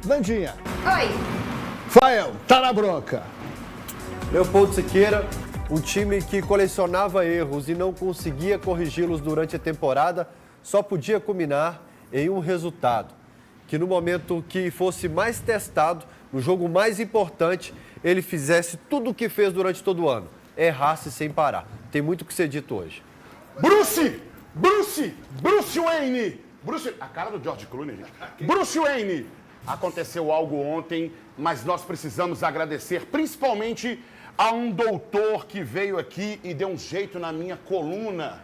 Vandinha. Oi. Fael, tá na bronca. Leopoldo Siqueira, um time que colecionava erros e não conseguia corrigi-los durante a temporada, só podia culminar em um resultado. Que no momento que fosse mais testado, no jogo mais importante, ele fizesse tudo o que fez durante todo o ano. Errasse sem parar. Tem muito o que ser dito hoje. Bruce Wayne. A cara do George Clooney, gente. Bruce Wayne. Aconteceu algo ontem, mas nós precisamos agradecer principalmente a um doutor que veio aqui e deu um jeito na minha coluna.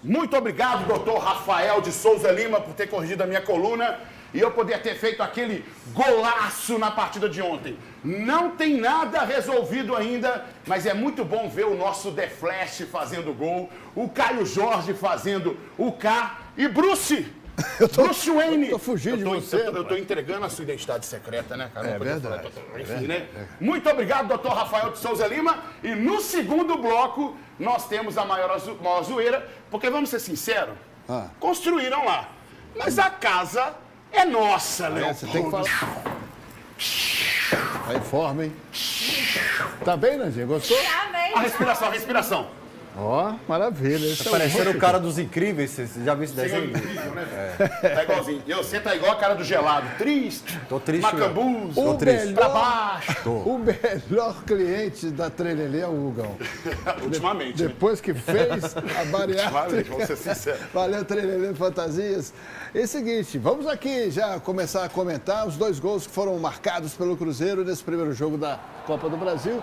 Muito obrigado, doutor Rafael de Souza Lima, por ter corrigido a minha coluna e eu poder ter feito aquele golaço na partida de ontem. Não tem nada resolvido ainda, mas é muito bom ver o nosso The Flash fazendo gol, o Caio Jorge fazendo o K e Bruce Wayne. Eu tô fugindo de você. Eu tô entregando a sua identidade secreta, né, cara? É verdade. Enfim, né? Muito obrigado, doutor Rafael de Souza Lima. E no segundo bloco, nós temos a maior zoeira, porque vamos ser sinceros, construíram lá. Mas a casa é nossa, Léo. Você tem que falar. Aí forma, hein? Tá bem, Nandinha? Gostou? Tá bem. A respiração. Ó, maravilha. Tá parecendo o cara dos Incríveis, você já viu esse Senhor desenho? incrível, né? Tá igualzinho. E você tá igual a cara do gelado. Triste. Tô triste, Macambus. Tô triste. Pra baixo. O melhor cliente da Trelelê é o Hugão. Ultimamente, né? Depois que fez a bariátrica. Vamos ser sinceros. Valeu, Trelelê Fantasias. É o seguinte, vamos aqui já começar a comentar os 2 gols que foram marcados pelo Cruzeiro nesse primeiro jogo da Copa do Brasil.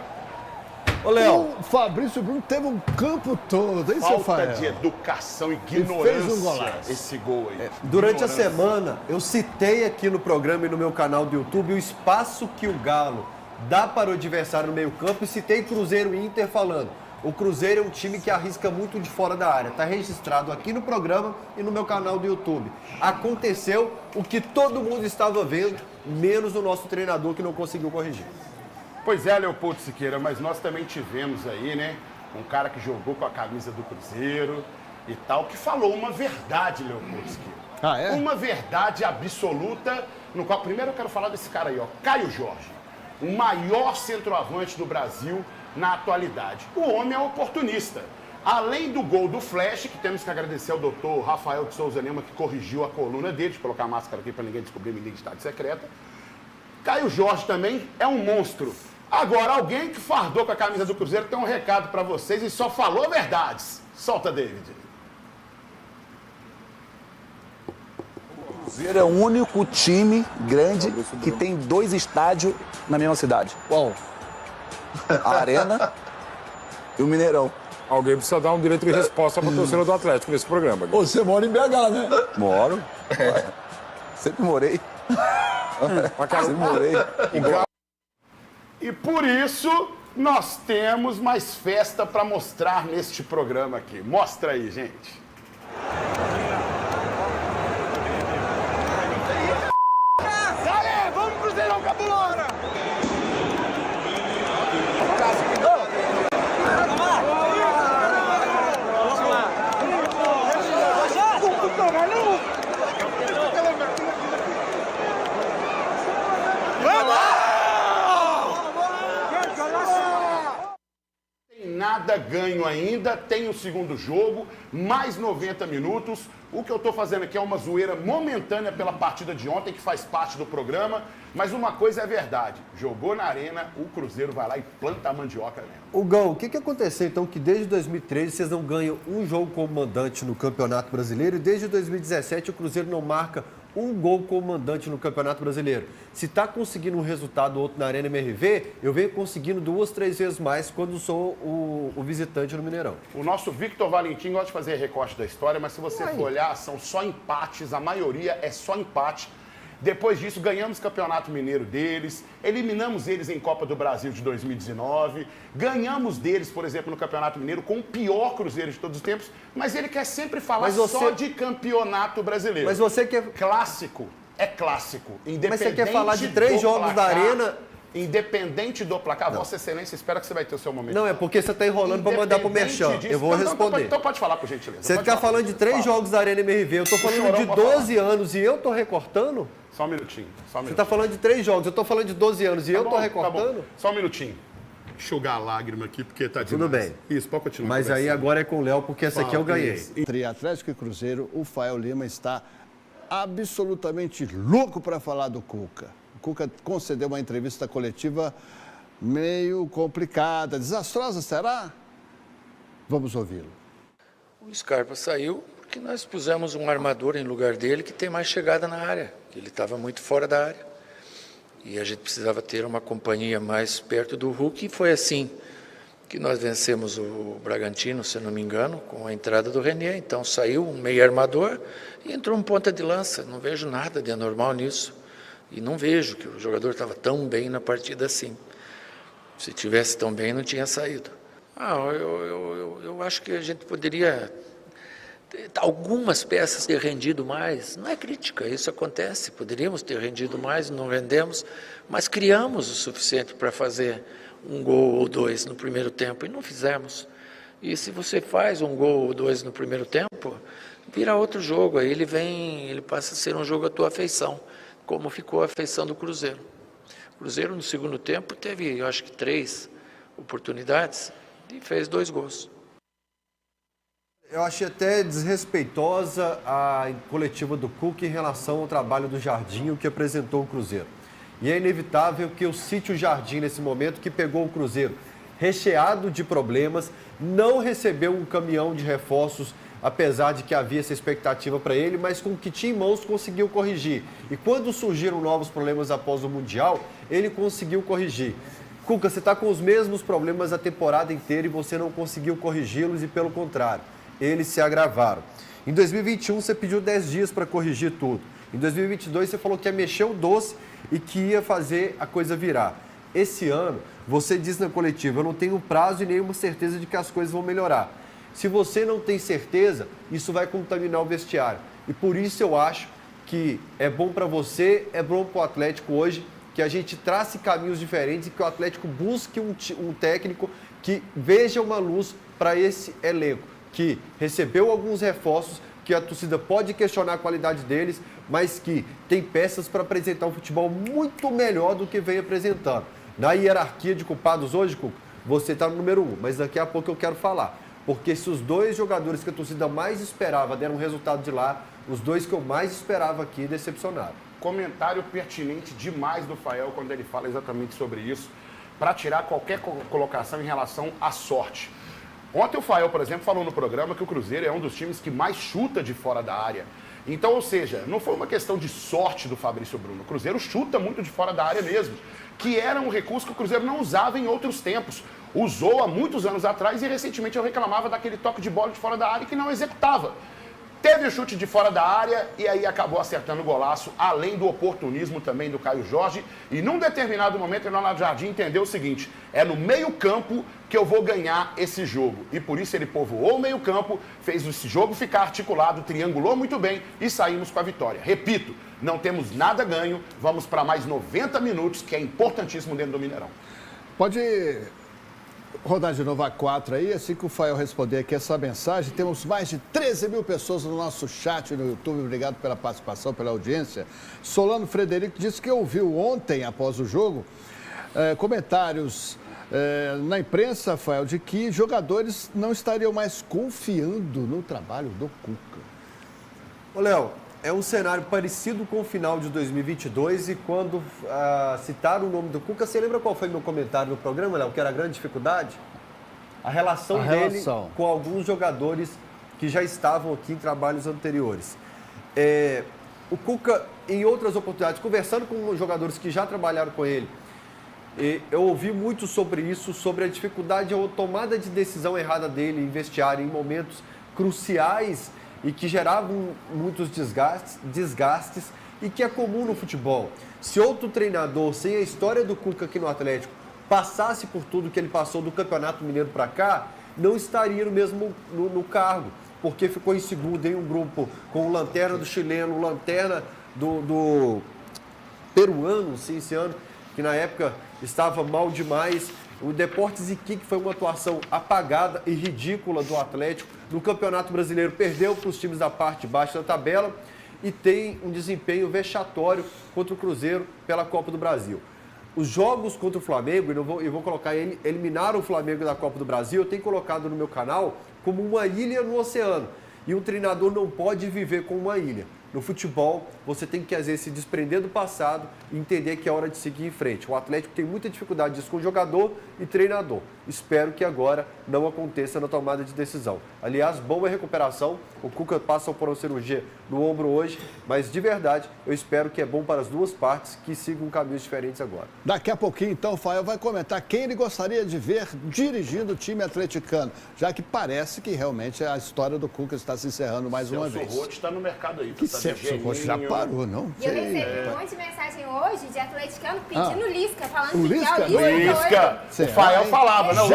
Ô, Léo. O Fabrício Bruno teve um campo todo, hein, seu Falta Fael? de educação e fez ignorância. um golaço. Esse gol aí. Durante a semana, eu citei aqui no programa e no meu canal do YouTube o espaço que o Galo dá para o adversário no meio-campo e citei Cruzeiro e Inter falando. O Cruzeiro é um time que arrisca muito de fora da área. Está registrado aqui no programa e no meu canal do YouTube. Aconteceu o que todo mundo estava vendo, menos o nosso treinador que não conseguiu corrigir. Pois é, Leopoldo Siqueira, mas nós também tivemos aí, né, um cara que jogou com a camisa do Cruzeiro e tal, que falou uma verdade, Leopoldo Siqueira. Ah, é? Uma verdade absoluta, no qual, primeiro eu quero falar desse cara aí, ó, Caio Jorge, o maior centroavante do Brasil na atualidade. O homem é oportunista. Além do gol do Flash, que temos que agradecer ao doutor Rafael de Souza Lima, que corrigiu a coluna dele, deixa eu colocar a máscara aqui para ninguém descobrir minha identidade secreta. Caio Jorge também é um monstro. Agora, alguém que fardou com a camisa do Cruzeiro tem um recado para vocês e só falou verdades. Solta, David. O Cruzeiro é o único time grande que tem 2 estádios na mesma cidade. Qual? A Arena e o Mineirão. Alguém precisa dar um direito de resposta para o torcedor do Atlético nesse programa. Ô, você mora em BH, né? Moro. Sempre morei. Sempre morei. E por isso, nós temos mais festa para mostrar neste programa aqui. Mostra aí, gente. Aê, vamos Cruzeirão Cabulona! Nada ganho ainda, tem o segundo jogo, mais 90 minutos. O que eu estou fazendo aqui é uma zoeira momentânea pela partida de ontem, que faz parte do programa, mas uma coisa é verdade, jogou na arena, o Cruzeiro vai lá e planta a mandioca mesmo. Hugão, o que aconteceu então que desde 2013 vocês não ganham um jogo como mandante no Campeonato Brasileiro e desde 2017 o Cruzeiro não marca um gol como mandante no Campeonato Brasileiro? Se está conseguindo um resultado ou outro na Arena MRV, eu venho conseguindo 2, 3 vezes mais quando sou o visitante no Mineirão. O nosso Victor Valentim gosta de fazer recorte da história, mas se você for olhar, são só empates, a maioria é só empate. Depois disso, ganhamos o Campeonato Mineiro deles, eliminamos eles em Copa do Brasil de 2019, ganhamos deles, por exemplo, no Campeonato Mineiro com o pior Cruzeiro de todos os tempos, mas ele quer sempre falar só de Campeonato Brasileiro. Mas você quer... Clássico é clássico, independente. Mas você quer falar de 3 jogos da Arena Independente do placar, Vossa Excelência espera que você vai ter o seu momento. Não, é porque você está enrolando para mandar para o Merchan. Eu vou responder. Então pode falar, por gentileza. Você está falando de 3 jogos da Arena MRV, eu estou falando de 12 anos e eu estou recortando? Só um minutinho. Você está falando de 3 jogos, eu estou falando de 12 anos e eu estou recortando? Tá, só um minutinho. Enxugar a lágrima aqui, porque tá demais. Tudo bem. Isso, pode continuar. Mas aí agora é com o Léo, porque essa aqui eu ganhei. Entre Atlético e Cruzeiro, o Fael Lima está absolutamente louco para falar do Cuca. O Cuca concedeu uma entrevista coletiva meio complicada, desastrosa, será? Vamos ouvi-lo. O Scarpa saiu porque nós pusemos um armador em lugar dele que tem mais chegada na área. Ele estava muito fora da área. E a gente precisava ter uma companhia mais perto do Hulk, e foi assim que nós vencemos o Bragantino, se não me engano, com a entrada do René. Então saiu um meio armador e entrou um ponta de lança. Não vejo nada de anormal nisso. E não vejo que o jogador estava tão bem na partida assim. Se tivesse tão bem, não tinha saído. Eu acho que a gente poderia algumas peças ter rendido mais. Não é crítica, isso acontece. Poderíamos ter rendido mais, não rendemos, mas criamos o suficiente para fazer um gol ou 2 no primeiro tempo e não fizemos. E se você faz um gol ou 2 no primeiro tempo, vira outro jogo. Aí ele passa a ser um jogo à tua afeição, como ficou a afeição do Cruzeiro. O Cruzeiro no segundo tempo teve, eu acho que 3 oportunidades e fez 2 gols. Eu achei até desrespeitosa a coletiva do Cuca em relação ao trabalho do Jardim, o que apresentou o Cruzeiro. E é inevitável que eu cite o Jardim nesse momento, que pegou o Cruzeiro recheado de problemas, não recebeu um caminhão de reforços, apesar de que havia essa expectativa para ele, mas com o que tinha em mãos conseguiu corrigir. E quando surgiram novos problemas após o Mundial, ele conseguiu corrigir. Cuca, você está com os mesmos problemas a temporada inteira e você não conseguiu corrigi-los, e pelo contrário, eles se agravaram. Em 2021, você pediu 10 dias para corrigir tudo. Em 2022, você falou que ia mexer o doce e que ia fazer a coisa virar. Esse ano, você diz na coletiva, eu não tenho prazo e nenhuma certeza de que as coisas vão melhorar. Se você não tem certeza, isso vai contaminar o vestiário. E por isso eu acho que é bom para você, é bom para o Atlético hoje, que a gente trace caminhos diferentes e que o Atlético busque um técnico que veja uma luz para esse elenco, que recebeu alguns reforços, que a torcida pode questionar a qualidade deles, mas que tem peças para apresentar um futebol muito melhor do que vem apresentando. Na hierarquia de culpados hoje, Cuca, você está no número 1, mas daqui a pouco eu quero falar. Porque se os 2 jogadores que a torcida mais esperava deram um resultado de lá, os 2 que eu mais esperava aqui decepcionaram. Comentário pertinente demais do Fael quando ele fala exatamente sobre isso, para tirar qualquer colocação em relação à sorte. Ontem o Fael, por exemplo, falou no programa que o Cruzeiro é um dos times que mais chuta de fora da área. Então, ou seja, não foi uma questão de sorte do Fabrício Bruno. O Cruzeiro chuta muito de fora da área mesmo, que era um recurso que o Cruzeiro não usava em outros tempos. Usou há muitos anos atrás e recentemente eu reclamava daquele toque de bola de fora da área que não executava. Teve o chute de fora da área e aí acabou acertando o golaço, além do oportunismo também do Caio Jorge. E num determinado momento, o Ronaldo Jardim entendeu o seguinte: é no meio-campo que eu vou ganhar esse jogo. E por isso ele povoou o meio-campo, fez esse jogo ficar articulado, triangulou muito bem e saímos com a vitória. Repito, não temos nada ganho, vamos para mais 90 minutos, que é importantíssimo dentro do Mineirão. Pode rodar de novo a 4 aí, assim que o Fael responder aqui essa mensagem. Temos mais de 13 mil pessoas no nosso chat no YouTube. Obrigado pela participação, pela audiência. Solano Frederico disse que ouviu ontem, após o jogo, comentários na imprensa, Fael, de que jogadores não estariam mais confiando no trabalho do Cuca. Ô, Léo, é um cenário parecido com o final de 2022 e quando citaram o nome do Cuca, você lembra qual foi meu comentário no programa, Léo, que era a grande dificuldade? A relação dele com alguns jogadores que já estavam aqui em trabalhos anteriores. O Cuca, em outras oportunidades, conversando com jogadores que já trabalharam com ele, eu ouvi muito sobre isso, sobre a dificuldade ou tomada de decisão errada dele em vestiário em momentos cruciais e que geravam muitos desgastes e que é comum no futebol. Se outro treinador, sem a história do Cuca aqui no Atlético, passasse por tudo que ele passou do Campeonato Mineiro para cá, não estaria no cargo, porque ficou em segundo em um grupo com o lanterna do chileno, o lanterna do peruano, sim, esse ano, que na época estava mal demais. O Deportes Iquique foi uma atuação apagada e ridícula do Atlético. No Campeonato Brasileiro perdeu para os times da parte de baixo da tabela e tem um desempenho vexatório contra o Cruzeiro pela Copa do Brasil. Os jogos contra o Flamengo, e vou colocar eliminar o Flamengo da Copa do Brasil, eu tenho colocado no meu canal como uma ilha no oceano. E um treinador não pode viver com uma ilha. No futebol, você tem que, às vezes, se desprender do passado e entender que é hora de seguir em frente. O Atlético tem muita dificuldade disso com jogador e treinador. Espero que agora não aconteça na tomada de decisão. Aliás, boa recuperação. O Cuca passa por uma cirurgia no ombro hoje, mas, de verdade, eu espero que é bom para as duas partes que sigam caminhos diferentes agora. Daqui a pouquinho, então, o Fael vai comentar quem ele gostaria de ver dirigindo o time atleticano, já que parece que realmente a história do Cuca está se encerrando mais uma vez. O Roth está no mercado aí. Que Celso Roth já parou, não? E eu recebi um monte de mensagem hoje de atleticano pedindo Lisca, falando O que Lisca? Lisca, o Fael falava, não,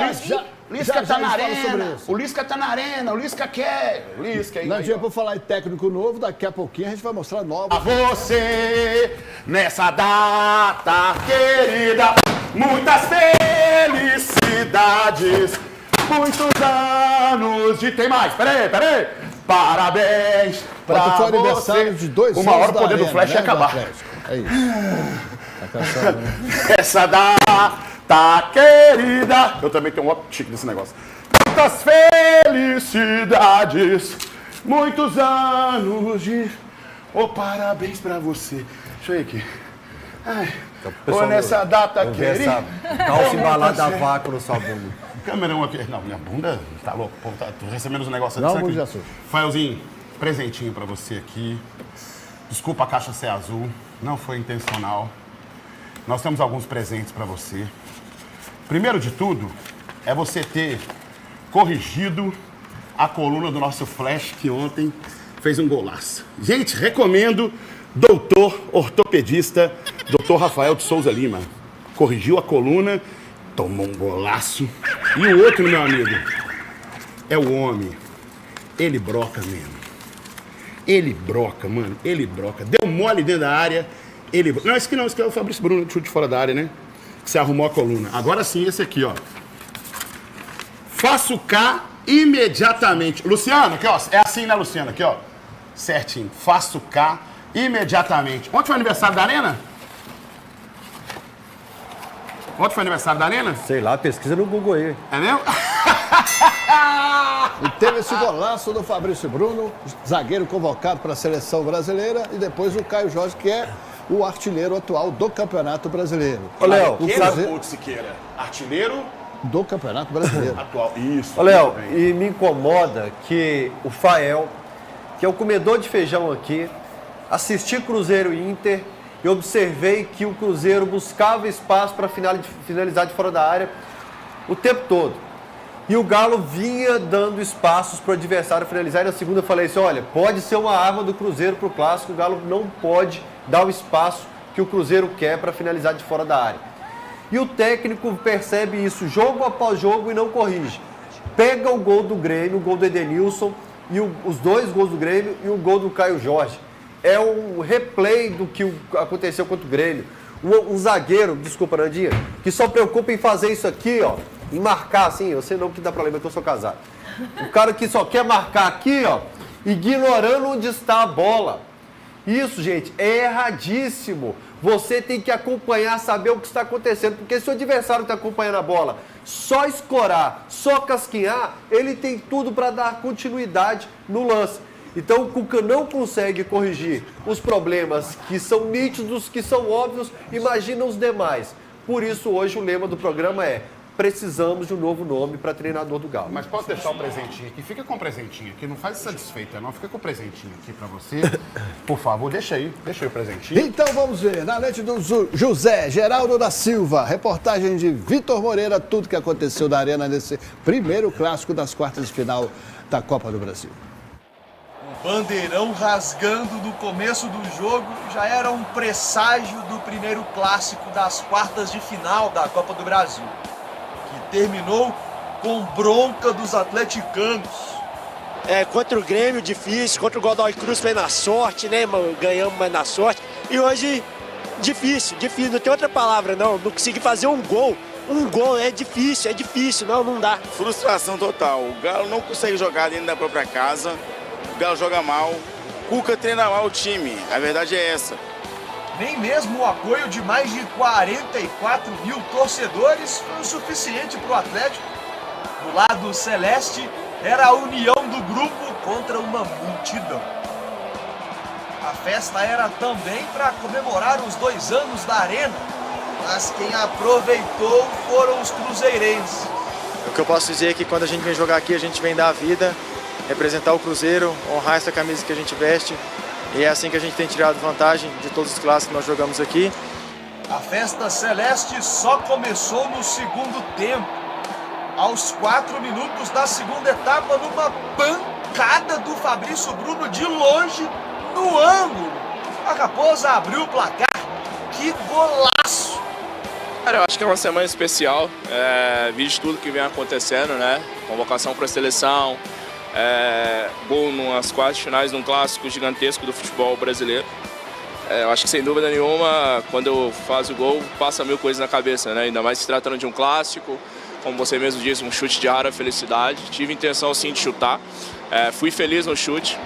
Lisca tá na fala sobre arena, isso. o Lisca tá na arena, o Lisca quer, o Lisca aí. Não tinha por falar em técnico novo, daqui a pouquinho a gente vai mostrar novos. A você, nessa data querida, muitas felicidades, muitos anos de... Tem mais, peraí. Parabéns pra Ontem foi você. aniversário de 2 anos Uma hora o da poder do Arena, Flash ia né, acabar. do Atlético. É isso. Tá cansado, né? Essa data querida. Eu também tenho um tique nesse negócio. Muitas felicidades, muitos anos de... parabéns pra você. Deixa eu ir aqui. Ai, nessa data querida. Calça embalada a vácuo no sua bunda. Câmera aqui. Não, minha bunda tá louco. Pô, tô recebendo os negócios Não, aqui. bunda de açúcar. Faelzinho, presentinho pra você aqui. Desculpa a caixa ser azul. Não foi intencional. Nós temos alguns presentes pra você. Primeiro de tudo, é você ter corrigido a coluna do nosso Flash, que ontem fez um golaço. Gente, recomendo, doutor ortopedista, doutor Rafael de Souza Lima. Corrigiu a coluna, tomou um golaço. E o outro, meu amigo, é o homem. Ele broca mesmo. Ele broca, mano. Ele broca. Deu mole dentro da área. Ele... Não, esse aqui não. Esse aqui é o Fabrício Bruno, de chute fora da área, né? Que você arrumou a coluna. Agora sim, esse aqui, ó. Faço K imediatamente. Luciano, aqui, ó. É assim, né, Luciano? Aqui, ó. Certinho. Faço K imediatamente. Ontem foi aniversário da Arena? Ontem foi aniversário da Arena? Sei lá, pesquisa no Google aí. É mesmo? E teve esse golaço do Fabrício Bruno, zagueiro convocado para a seleção brasileira, e depois o Caio Jorge, que é o artilheiro atual do Campeonato Brasileiro. Ô, Léo, o Cruzeiro Siqueira. Artilheiro do Campeonato Brasileiro. atual. Isso. Ô, Léo, e me incomoda que o Fael, que é o comedor de feijão aqui, assisti Cruzeiro e Inter e observei que o Cruzeiro buscava espaço para finalizar de fora da área o tempo todo. E o Galo vinha dando espaços para o adversário finalizar. E na segunda eu falei assim, olha, pode ser uma arma do Cruzeiro para o Clássico, o Galo não pode dar o espaço que o Cruzeiro quer para finalizar de fora da área. E o técnico percebe isso jogo após jogo e não corrige. Pega o gol do Grêmio, o gol do Edenilson, e os dois gols do Grêmio e o gol do Caio Jorge. É um replay do que aconteceu contra o Grêmio. Um zagueiro, desculpa, Nandinha, que só preocupa em fazer isso aqui, ó, em marcar assim, eu sei não que dá problema, que eu sou casado. O cara que só quer marcar aqui, ó, ignorando onde está a bola. Isso, gente, é erradíssimo. Você tem que acompanhar, saber o que está acontecendo, porque se o adversário está acompanhando a bola, só escorar, só casquinhar, ele tem tudo para dar continuidade no lance. Então o Cuca não consegue corrigir os problemas que são nítidos, que são óbvios, imagina os demais. Por isso hoje o lema do programa é: precisamos de um novo nome para treinador do Galo. Mas posso deixar o presentinho aqui? Fica com o presentinho aqui, não faz satisfeita não, fica com o presentinho aqui para você. Por favor, deixa aí o presentinho. Então vamos ver, na lente do José Geraldo da Silva, reportagem de Vitor Moreira, tudo que aconteceu na Arena nesse primeiro clássico das quartas de final da Copa do Brasil. Bandeirão rasgando no começo do jogo já era um presságio do primeiro clássico das quartas de final da Copa do Brasil, que terminou com bronca dos atleticanos. Contra o Grêmio, difícil, contra o Godoy Cruz foi na sorte, né, ganhamos, mas na sorte. E hoje difícil, não tem outra palavra, não consegui fazer um gol é difícil, não dá. Frustração total, o Galo não consegue jogar dentro da própria casa, o Galo joga mal, Cuca treina mal o time, a verdade é essa. Nem mesmo o apoio de mais de 44 mil torcedores foi o suficiente para o Atlético. Do lado celeste, era a união do grupo contra uma multidão. A festa era também para comemorar os 2 anos da Arena, mas quem aproveitou foram os cruzeirenses. O que eu posso dizer é que quando a gente vem jogar aqui, a gente vem dar a vida, representar o Cruzeiro, honrar essa camisa que a gente veste. E é assim que a gente tem tirado vantagem de todos os clássicos que nós jogamos aqui. A festa celeste só começou no segundo tempo. Aos 4 minutos da segunda etapa, numa pancada do Fabrício Bruno de longe, no ângulo. A Raposa abriu o placar. Que golaço! Cara, eu acho que é uma semana especial. Visto tudo que vem acontecendo, né? Convocação para a seleção. Gol nas quartas finais de um clássico gigantesco do futebol brasileiro. Eu acho que sem dúvida nenhuma, quando eu faço o gol, passa 1000 coisas na cabeça, né? Ainda mais se tratando de um clássico, como você mesmo disse, um chute de área, felicidade. Tive intenção sim de chutar, fui feliz no chute.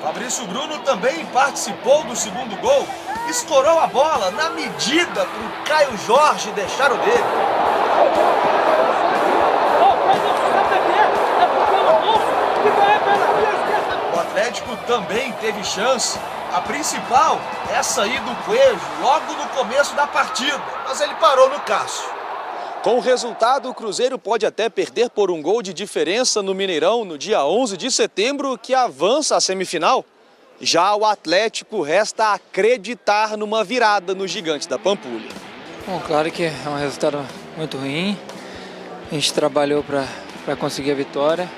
Fabrício Bruno também participou do segundo gol, escorou a bola na medida para o Caio Jorge deixar o dele. O Atlético também teve chance. A principal é sair do Coelho logo no começo da partida, mas ele parou no Cássio. Com o resultado, o Cruzeiro pode até perder por um gol de diferença no Mineirão no dia 11 de setembro, que avança à semifinal. Já o Atlético resta acreditar numa virada no Gigante da Pampulha. Bom, claro que é um resultado muito ruim. A gente trabalhou para conseguir a vitória.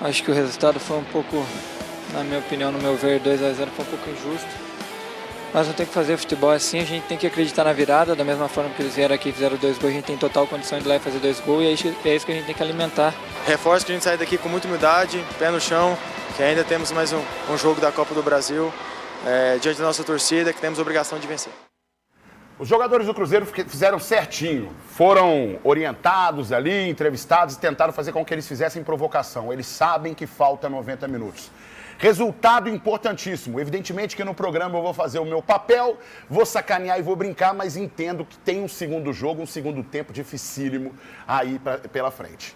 Acho que o resultado foi um pouco, na minha opinião, no meu ver, 2-0 foi um pouco injusto. Mas não tem que fazer futebol assim, a gente tem que acreditar na virada, da mesma forma que eles vieram aqui e fizeram 2 gols, a gente tem total condição de ir lá e fazer 2 gols, e é isso que a gente tem que alimentar. Reforço que a gente sai daqui com muita humildade, pé no chão, que ainda temos mais um jogo da Copa do Brasil, diante da nossa torcida, que temos a obrigação de vencer. Os jogadores do Cruzeiro fizeram certinho, foram orientados ali, entrevistados e tentaram fazer com que eles fizessem provocação. Eles sabem que falta 90 minutos. Resultado importantíssimo. Evidentemente que no programa eu vou fazer o meu papel, vou sacanear e vou brincar, mas entendo que tem um segundo jogo, um segundo tempo dificílimo aí pela frente.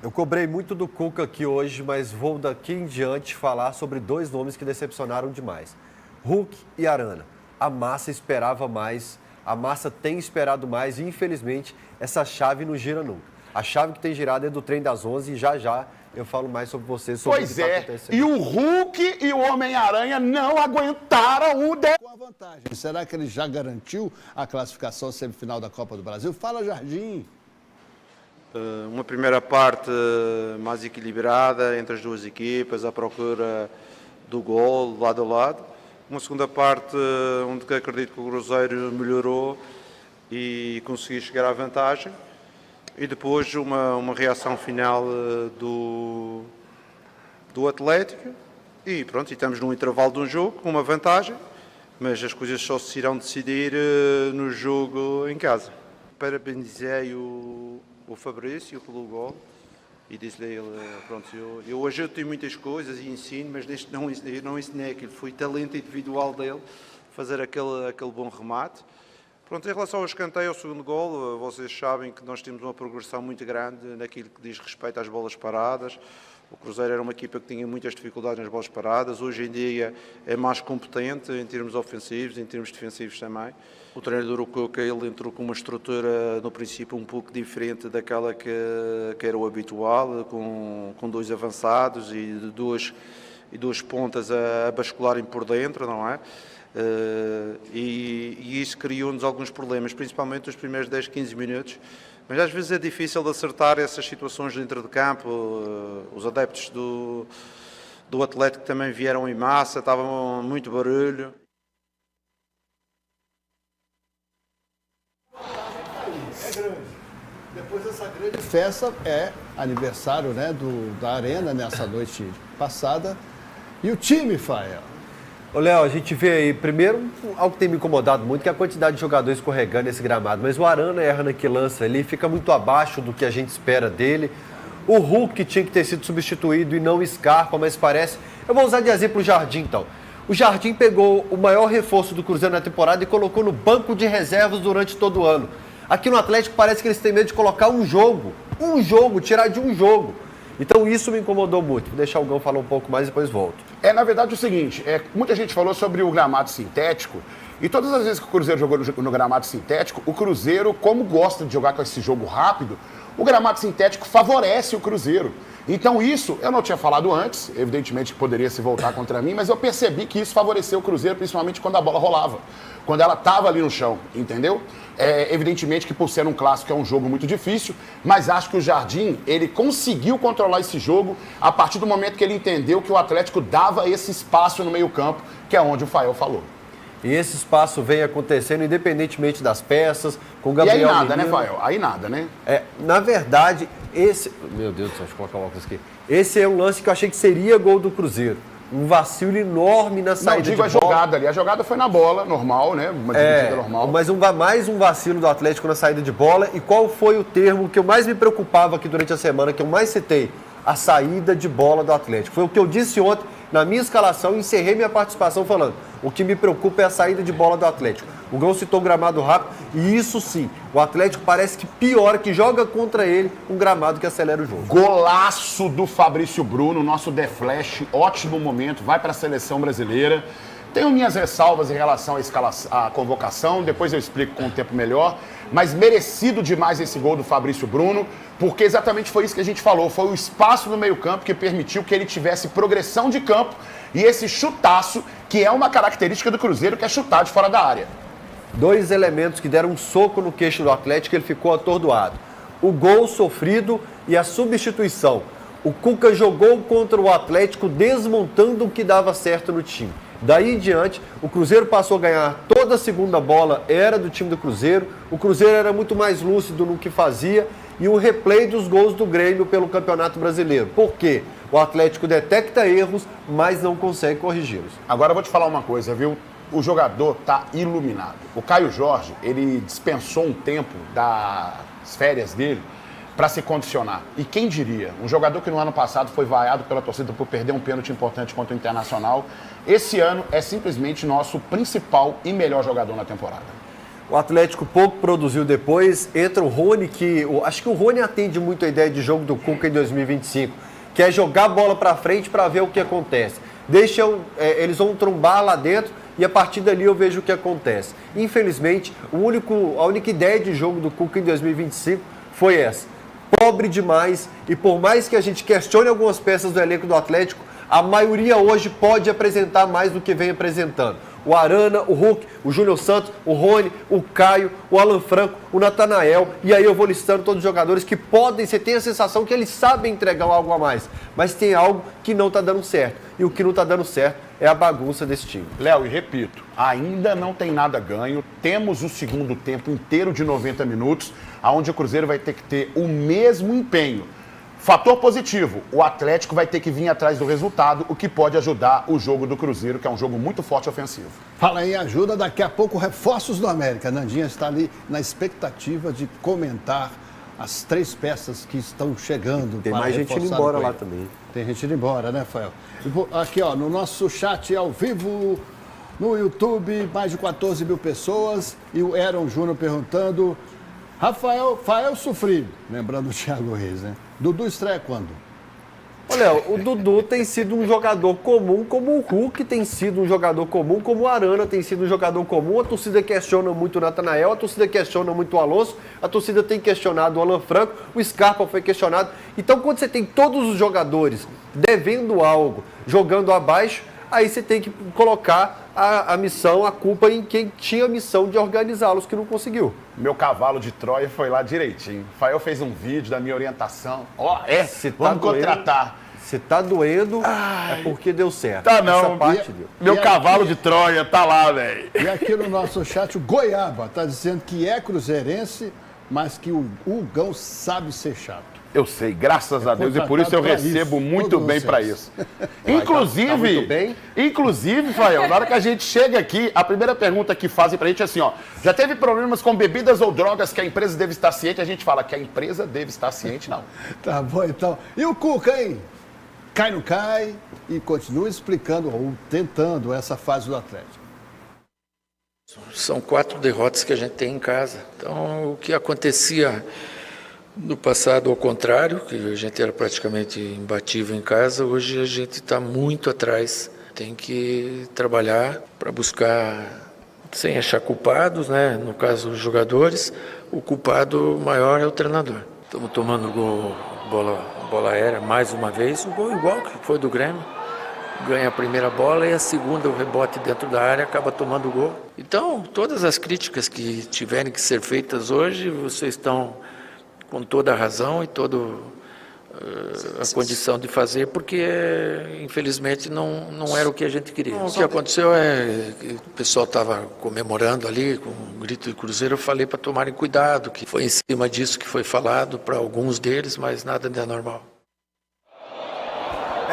Eu cobrei muito do Cuca aqui hoje, mas vou daqui em diante falar sobre 2 nomes que decepcionaram demais. Hulk e Arana. A massa esperava mais, a massa tem esperado mais e infelizmente essa chave não gira nunca. A chave que tem girado é do trem das 11 e já eu falo mais sobre vocês, sobre o que está acontecendo. E o Hulk e o Homem-Aranha não aguentaram o Com a vantagem. Será que ele já garantiu a classificação semifinal da Copa do Brasil? Fala, Jardim. Uma primeira parte mais equilibrada entre as duas equipas, à procura do gol, lado a lado. Uma segunda parte onde acredito que o Cruzeiro melhorou e conseguiu chegar à vantagem. E depois uma reação final do Atlético. E pronto, estamos num intervalo de um jogo com uma vantagem, mas as coisas só se irão decidir no jogo em casa. Parabenizei o Fabrício pelo gol e disse-lhe ele, pronto, eu hoje eu tenho muitas coisas e ensino, mas neste não ensinei aquilo, foi talento individual dele fazer aquele bom remate. Pronto, em relação ao escanteio, ao segundo gol, vocês sabem que nós temos uma progressão muito grande naquilo que diz respeito às bolas paradas. O Cruzeiro era uma equipa que tinha muitas dificuldades nas bolas paradas, hoje em dia é mais competente em termos ofensivos, em termos defensivos também. O treinador, o Cuca, ele entrou com uma estrutura no princípio um pouco diferente daquela que era o habitual, com 2 avançados e duas pontas a bascularem por dentro, não é? E isso criou-nos alguns problemas, principalmente nos primeiros 10, 15 minutos. Mas às vezes é difícil de acertar essas situações dentro de campo. Os adeptos do Atlético também vieram em massa, estava muito barulho. É grande. Depois dessa grande festa, é aniversário, né, da Arena nessa noite passada. E o time, Fael? Ô, Léo, a gente vê aí, primeiro, algo que tem me incomodado muito, que é a quantidade de jogadores escorregando nesse gramado. Mas o Arana erra naquele lance ali, fica muito abaixo do que a gente espera dele. O Hulk tinha que ter sido substituído e não o Scarpa, mas parece... Eu vou usar de exemplo o Jardim, então. O Jardim pegou o maior reforço do Cruzeiro na temporada e colocou no banco de reservas durante todo o ano. Aqui no Atlético parece que eles têm medo de colocar um jogo, tirar de um jogo. Então isso me incomodou muito. Vou deixar o Gão falar um pouco mais e depois volto. Na verdade, é o seguinte, muita gente falou sobre o gramado sintético, e todas as vezes que o Cruzeiro jogou no gramado sintético, o Cruzeiro, como gosta de jogar com esse jogo rápido, o gramado sintético favorece o Cruzeiro. Então isso, eu não tinha falado antes, evidentemente que poderia se voltar contra mim, mas eu percebi que isso favoreceu o Cruzeiro, principalmente quando a bola rolava, quando ela estava ali no chão, entendeu? Evidentemente que por ser um clássico é um jogo muito difícil, mas acho que o Jardim, ele conseguiu controlar esse jogo a partir do momento que ele entendeu que o Atlético dava esse espaço no meio-campo, que é onde o Fael falou. E esse espaço vem acontecendo independentemente das peças, com o Gabriel. E aí nada, Menino. né, Fael? Aí nada, né? Na verdade, esse... Meu Deus do céu, deixa eu colocar o óculos aqui. Esse é um lance que eu achei que seria gol do Cruzeiro. Um vacilo enorme na saída de bola. Não, digo a jogada ali. A jogada foi na bola, normal, né? Uma dividida normal. Mas mais um vacilo do Atlético na saída de bola. E qual foi o termo que eu mais me preocupava aqui durante a semana, que eu mais citei? A saída de bola do Atlético. Foi o que eu disse ontem na minha escalação e encerrei minha participação falando. O que me preocupa é a saída de bola do Atlético. O Gão citou o gramado rápido e isso sim, o Atlético parece que piora, que joga contra ele um gramado que acelera o jogo. Golaço do Fabrício Bruno, nosso The Flash, ótimo momento, vai para a seleção brasileira. Tenho minhas ressalvas em relação à convocação, depois eu explico com o tempo melhor, mas merecido demais esse gol do Fabrício Bruno, porque exatamente foi isso que a gente falou, foi o espaço no meio-campo que permitiu que ele tivesse progressão de campo e esse chutaço, que é uma característica do Cruzeiro, que é chutar de fora da área. Dois elementos que deram um soco no queixo do Atlético, ele ficou atordoado. O gol sofrido e a substituição. O Cuca jogou contra o Atlético desmontando o que dava certo no time. Daí em diante, o Cruzeiro passou a ganhar toda a segunda bola, era do time do Cruzeiro. O Cruzeiro era muito mais lúcido no que fazia e o replay dos gols do Grêmio pelo Campeonato Brasileiro. Por quê? O Atlético detecta erros, mas não consegue corrigi-los. Agora eu vou te falar uma coisa, viu? O jogador tá iluminado. O Caio Jorge, ele dispensou um tempo das férias dele para se condicionar. E quem diria? Um jogador que no ano passado foi vaiado pela torcida por perder um pênalti importante contra o Internacional, esse ano é simplesmente nosso principal e melhor jogador na temporada. O Atlético pouco produziu depois, entra o Rony, acho que o Rony atende muito a ideia de jogo do Cuca em 2025, que é jogar a bola para frente para ver o que acontece. Eles vão trombar lá dentro e a partir dali eu vejo o que acontece. Infelizmente, a única ideia de jogo do Cuca em 2025 foi essa. Pobre demais e por mais que a gente questione algumas peças do elenco do Atlético, a maioria hoje pode apresentar mais do que vem apresentando. O Arana, o Hulk, o Júnior Santos, o Rony, o Caio, o Alan Franco, o Natanael. E aí eu vou listando todos os jogadores que podem, você tem a sensação que eles sabem entregar algo a mais. Mas tem algo que não está dando certo. E o que não está dando certo é a bagunça desse time. Léo, e repito, ainda não tem nada ganho. Temos o segundo tempo inteiro de 90 minutos, onde o Cruzeiro vai ter que ter o mesmo empenho. Fator positivo, o Atlético vai ter que vir atrás do resultado, o que pode ajudar o jogo do Cruzeiro, que é um jogo muito forte e ofensivo. Fala em ajuda, daqui a pouco reforços do América. Nandinha está ali na expectativa de comentar as 3 peças que estão chegando. Tem mais gente indo embora lá também. Tem gente indo embora, né, Fael? Aqui, ó, no nosso chat ao vivo, no YouTube, mais de 14 mil pessoas. E o Aaron Júnior perguntando... Fael sofrido, lembrando o Thiago Reis, né? Dudu estreia quando? Olha, o Dudu tem sido um jogador comum, como o Hulk tem sido um jogador comum, como o Arana tem sido um jogador comum. A torcida questiona muito o Natanael, a torcida questiona muito o Alonso, a torcida tem questionado o Alan Franco, o Scarpa foi questionado. Então, quando você tem todos os jogadores devendo algo, jogando abaixo, aí você tem que colocar a missão, a culpa em quem tinha a missão de organizá-los, que não conseguiu. Meu cavalo de Troia foi lá direitinho. O Fael fez um vídeo da minha orientação. Vamos contratar. Se tá doendo, é porque deu certo. Tá não. Essa parte deu. Meu cavalo de Troia tá lá, velho. E aqui no nosso chat, o Goiaba tá dizendo que é cruzeirense, mas que o Gão sabe ser chato. Eu sei, graças a Deus, e por isso eu recebo muito bem para isso. Inclusive, Fael, na hora que a gente chega aqui, a primeira pergunta que fazem pra gente é assim, ó, já teve problemas com bebidas ou drogas que a empresa deve estar ciente? A gente fala que a empresa deve estar ciente, não. Tá bom, então. E o Cuca, hein? Cai, não cai? E continua explicando, ou tentando, essa fase do Atlético. São 4 derrotas que a gente tem em casa. Então, o que acontecia no passado, ao contrário, que a gente era praticamente imbatível em casa, hoje a gente está muito atrás. Tem que trabalhar para buscar, sem achar culpados, né? No caso, os jogadores, o culpado maior é o treinador. Estamos tomando gol, bola aérea mais uma vez, um gol igual que foi do Grêmio. Ganha a primeira bola e a segunda, o rebote dentro da área, acaba tomando o gol. Então, todas as críticas que tiverem que ser feitas hoje, vocês estão com toda a razão e toda a condição de fazer, porque, infelizmente, não era o que a gente queria. O que aconteceu é que o pessoal estava comemorando ali, com um grito de Cruzeiro, eu falei para tomarem cuidado, que foi em cima disso que foi falado para alguns deles, mas nada de anormal.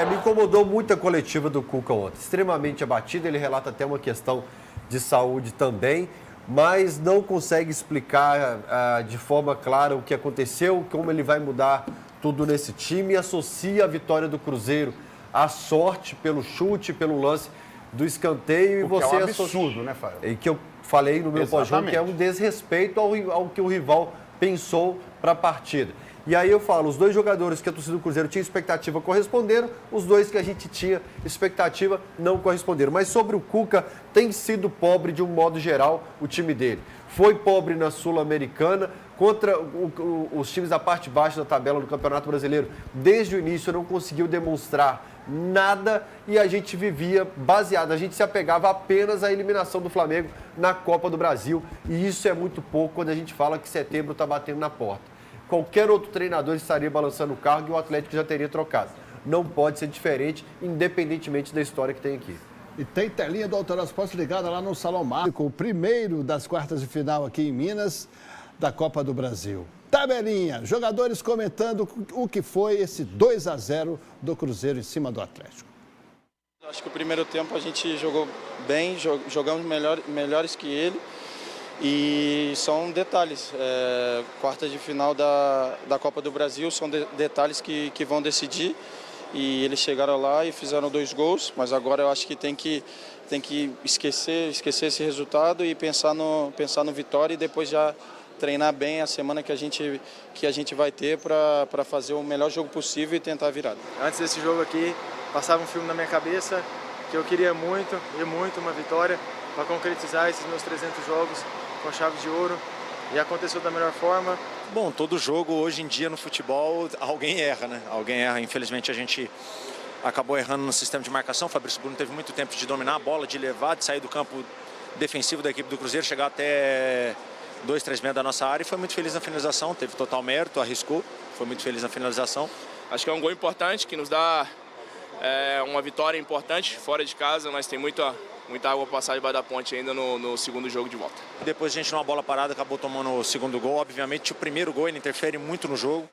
Me incomodou muito a coletiva do Cuca ontem, extremamente abatido, ele relata até uma questão de saúde também, mas não consegue explicar de forma clara o que aconteceu, como ele vai mudar tudo nesse time, e associa a vitória do Cruzeiro à sorte pelo chute, pelo lance do escanteio. E você é um absurdo, né, Fael? E que eu falei no meu pós-jogo, que é um desrespeito ao que o rival pensou para a partida. E aí eu falo, os 2 jogadores que a torcida do Cruzeiro tinha expectativa corresponderam, os 2 que a gente tinha expectativa não corresponderam. Mas sobre o Cuca, tem sido pobre de um modo geral o time dele. Foi pobre na Sul-Americana, contra os times da parte baixa da tabela do Campeonato Brasileiro. Desde o início não conseguiu demonstrar nada e a gente vivia baseado, a gente se apegava apenas à eliminação do Flamengo na Copa do Brasil. E isso é muito pouco quando a gente fala que setembro está batendo na porta. Qualquer outro treinador estaria balançando o cargo e o Atlético já teria trocado. Não pode ser diferente, independentemente da história que tem aqui. E tem telinha do Autorás Esporte ligada lá no Salão Marco, o primeiro das quartas de final aqui em Minas, da Copa do Brasil. Tabelinha, jogadores comentando o que foi esse 2-0 do Cruzeiro em cima do Atlético. Acho que o primeiro tempo a gente jogou bem, jogamos melhores que ele. E são detalhes, quarta de final da Copa do Brasil, são detalhes que vão decidir. E eles chegaram lá e fizeram 2 gols, mas agora eu acho que tem que esquecer esse resultado e pensar no vitória e depois já treinar bem a semana que a gente vai ter para fazer o melhor jogo possível e tentar a virada. Antes desse jogo aqui, passava um filme na minha cabeça que eu queria muito uma vitória para concretizar esses meus 300 jogos com chave de ouro, e aconteceu da melhor forma. Bom, todo jogo hoje em dia no futebol alguém erra, né? Alguém erra. Infelizmente a gente acabou errando no sistema de marcação. O Fabrício Bruno teve muito tempo de dominar a bola, de levar, de sair do campo defensivo da equipe do Cruzeiro, chegar até 2, 3 metros da nossa área e foi muito feliz na finalização, teve total mérito, arriscou, foi muito feliz na finalização. Acho que é um gol importante que nos dá uma vitória importante fora de casa, mas tem muita água para passar debaixo da ponte ainda no segundo jogo de volta. Depois a gente, numa bola parada, acabou tomando o segundo gol. Obviamente, o primeiro gol ele interfere muito no jogo.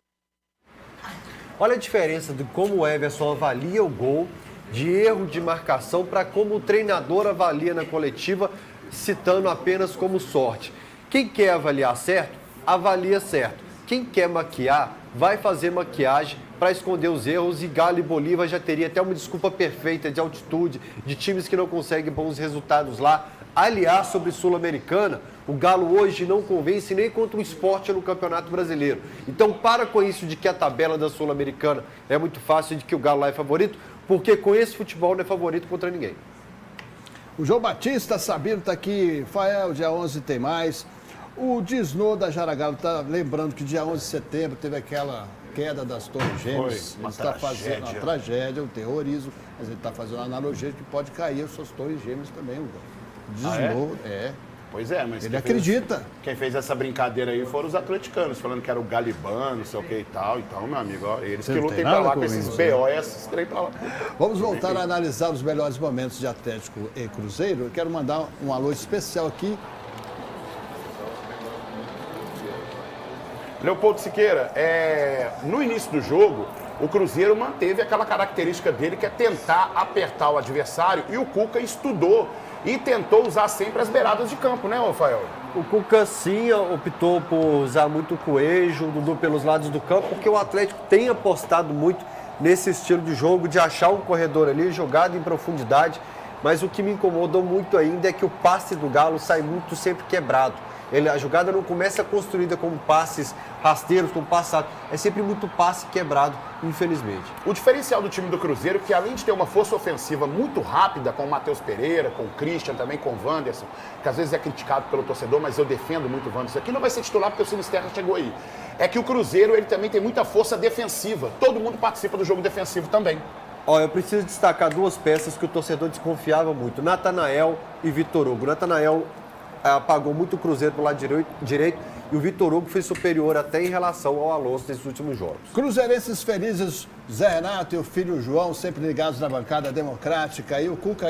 Olha a diferença de como o Everson avalia o gol, de erro de marcação, para como o treinador avalia na coletiva, citando apenas como sorte. Quem quer avaliar certo, avalia certo. Quem quer maquiar, vai fazer maquiagem para esconder os erros, e Galo e Bolívar já teria até uma desculpa perfeita de altitude, de times que não conseguem bons resultados lá. Aliás, sobre Sul-Americana, o Galo hoje não convence nem contra o Sport no Campeonato Brasileiro. Então para com isso de que a tabela da Sul-Americana é muito fácil, de que o Galo lá é favorito, porque com esse futebol não é favorito contra ninguém. O João Batista Sabino está aqui, Fael, dia 11 tem mais. O Disnô da Jaragalo está lembrando que dia 11 de setembro teve aquela queda das Torres Gêmeas. Ele está fazendo uma tragédia, um terrorismo, mas ele está fazendo uma analogia de que pode cair as suas Torres Gêmeas também. O Disnô, Pois é, mas ele acredita. Quem fez essa brincadeira aí foram os atleticanos, falando que era o Galibano, não sei o que e tal. Então, meu amigo, ó, eles que lutem pra lá com esses BO e esses trem pra lá. Vamos voltar a analisar os melhores momentos de Atlético e Cruzeiro. Eu quero mandar um alô especial aqui Leopoldo Siqueira, no início do jogo, o Cruzeiro manteve aquela característica dele, que é tentar apertar o adversário, e o Cuca estudou e tentou usar sempre as beiradas de campo, né, Rafael? O Cuca, sim, optou por usar muito o Coelho, o Dudu pelos lados do campo, porque o Atlético tem apostado muito nesse estilo de jogo, de achar um corredor ali, jogado em profundidade, mas o que me incomodou muito ainda é que o passe do Galo sai muito sempre quebrado. A jogada não começa construída com passes rasteiros, com passado. É sempre muito passe quebrado, infelizmente. O diferencial do time do Cruzeiro, que além de ter uma força ofensiva muito rápida, com o Matheus Pereira, com o Christian, também com o Wanderson, que às vezes é criticado pelo torcedor, mas eu defendo muito o Wanderson. Aqui não vai ser titular porque o Sinisterra chegou aí. É que o Cruzeiro, ele também tem muita força defensiva. Todo mundo participa do jogo defensivo também. Eu preciso destacar duas peças que o torcedor desconfiava muito. Natanael e Vitor Hugo. Natanael apagou muito o Cruzeiro do lado direito e o Vitor Hugo foi superior até em relação ao Alonso nesses últimos jogos. Cruzeirenses felizes, Zé Renato e o filho João, sempre ligados na bancada democrática, e o Cuca